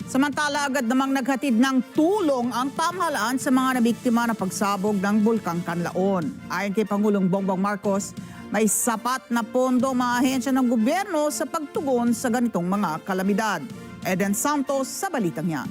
Samantala, agad namang naghatid ng tulong ang pamahalaan sa mga nabiktima ng pagsabog ng Bulkang Kanlaon. Ayon kay Pangulong Bongbong Marcos, may sapat na pondo ang mga ahensya ng gobyerno sa pagtugon sa ganitong mga kalamidad. Eden Santos sa balitang yan.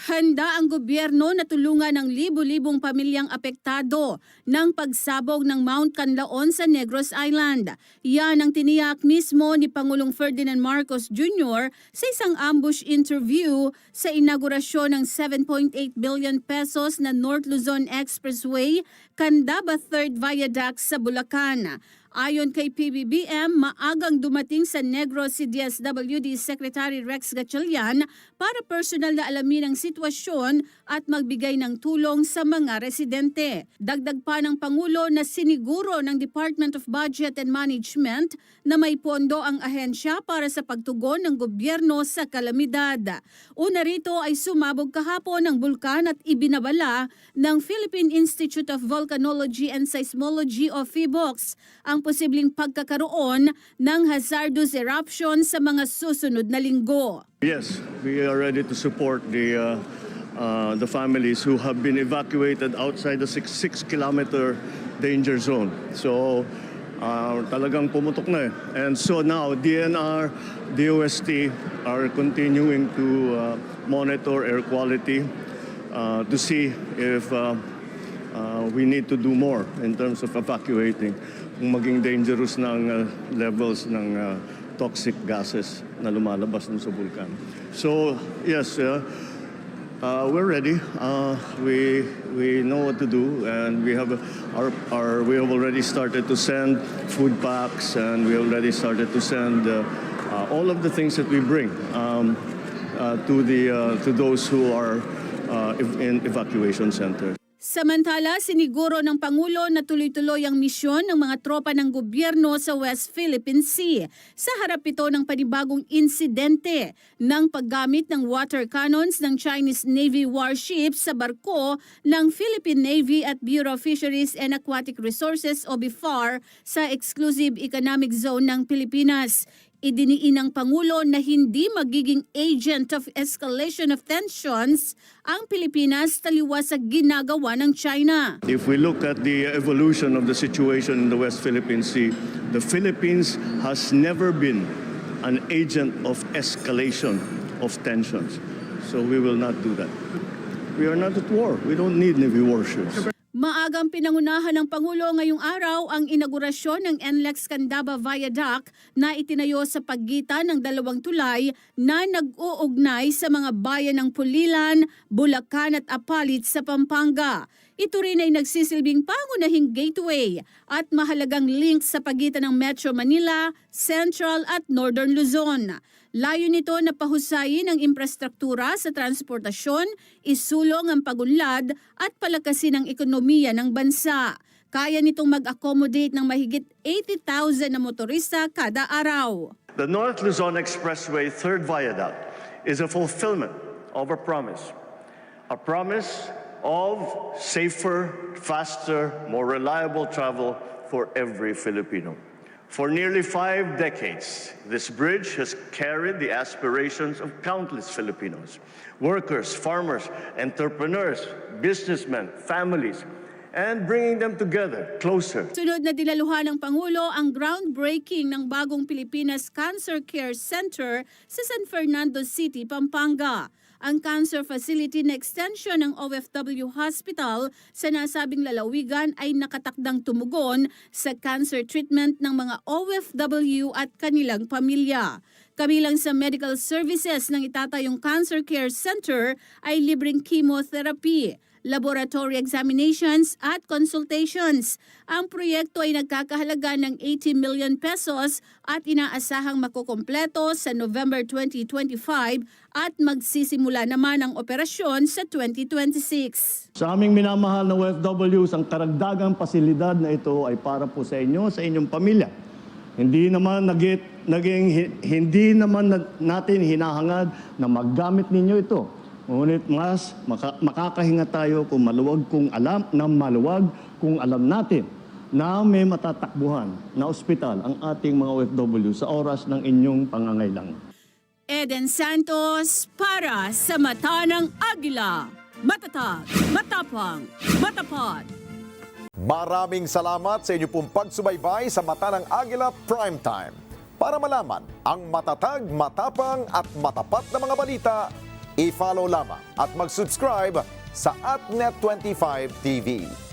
Handa ang gobyerno na tulungan ang libu-libong pamilyang apektado ng pagsabog ng Mount Canlaon sa Negros Island. Yan ang tiniyak mismo ni Pangulong Ferdinand Marcos Jr. sa isang ambush interview sa inaugurasyon ng 7.8 billion pesos na North Luzon Expressway, Candaba 3rd Viaduct sa Bulacan. Ayon kay PBBM, maagang dumating sa Negros si DSWD Secretary Rex Gatchalian para personal na alamin ang sitwasyon at magbigay ng tulong sa mga residente. Dagdag pa ng Pangulo na siniguro ng Department of Budget and Management na may pondo ang ahensya para sa pagtugon ng gobyerno sa kalamidad. Una rito ay sumabog kahapon ang bulkan at ibinabala ng Philippine Institute of Volcanology and Seismology o PHIVOLCS ang posibleng pagkakaroon ng hazardous eruption sa mga susunod na linggo. Yes, we are ready to support the families who have been evacuated outside the 6-kilometer danger zone. So talagang pumutok na eh. And so now DNR, DOST are continuing to monitor air quality to see if we need to do more in terms of evacuating kung maging dangerous ng levels ng toxic gases na lumalabas dun sa bulkan. So yes, we're ready. We know what to do, and we have already started to send food packs, and we already started to send all of the things that we bring to those who are in evacuation centers. Samantala, siniguro ng Pangulo na tuloy-tuloy ang misyon ng mga tropa ng gobyerno sa West Philippine Sea sa harap ito ng panibagong insidente ng paggamit ng water cannons ng Chinese Navy warships sa barko ng Philippine Navy at Bureau of Fisheries and Aquatic Resources o BIFAR sa Exclusive Economic Zone ng Pilipinas. Idiniin ng Pangulo na hindi magiging agent of escalation of tensions ang Pilipinas taliwas sa ginagawa ng China. If we look at the evolution of the situation in the West Philippine Sea, the Philippines has never been an agent of escalation of tensions. So we will not do that. We are not at war. We don't need Navy warships. Maagang pinangunahan ng Pangulo ngayong araw ang inaugurasyon ng NLEX Candaba Viaduct na itinayo sa pagitan ng dalawang tulay na nag-uugnay sa mga bayan ng Pulilan, Bulacan at Apalit sa Pampanga. Ito rin ay nagsisilbing pangunahing gateway at mahalagang link sa pagitan ng Metro Manila, Central at Northern Luzon. Layo nito na pahusayin ang infrastruktura sa transportasyon, isulong ang pagunlad at palakasin ang ekonomiya ng bansa. Kaya nitong mag-accommodate ng mahigit 80,000 na motorista kada araw. The North Luzon Expressway 3rd Viaduct is a fulfillment of a promise of safer, faster, more reliable travel for every Filipino. For nearly 5 decades, this bridge has carried the aspirations of countless Filipinos, workers, farmers, entrepreneurs, businessmen, families, and bringing them together closer. Sunod na dinaluhan ng Pangulo ang groundbreaking ng bagong Pilipinas Cancer Care Center sa San Fernando City, Pampanga. Ang cancer facility na extension ng OFW Hospital sa nasabing lalawigan ay nakatakdang tumugon sa cancer treatment ng mga OFW at kanilang pamilya. Kabilang sa medical services ng itatayong Cancer Care Center ay libreng chemotherapy, laboratory examinations at consultations. Ang proyekto ay nagkakahalaga ng 80 million pesos at inaasahang makukumpleto sa November 2025 at magsisimula naman ang operasyon sa 2026. Sa aming minamahal na OFWs, ang karagdagang pasilidad na ito ay para po sa inyo, sa inyong pamilya. Hindi naman natin hinahangad na maggamit ninyo ito. Ngunit makakahinga tayo kung maluwag kung alam natin na may matatakbuhan na ospital ang ating mga OFW sa oras ng inyong pangangailangan. Eden Santos para sa Mata ng Agila. Matatag, matapang, matapat. Maraming salamat sa inyo pong pagsubaybay sa Mata ng Agila Primetime. Para malaman ang matatag, matapang at matapat na mga balita, i-follow lamang at mag-subscribe sa @net25tv.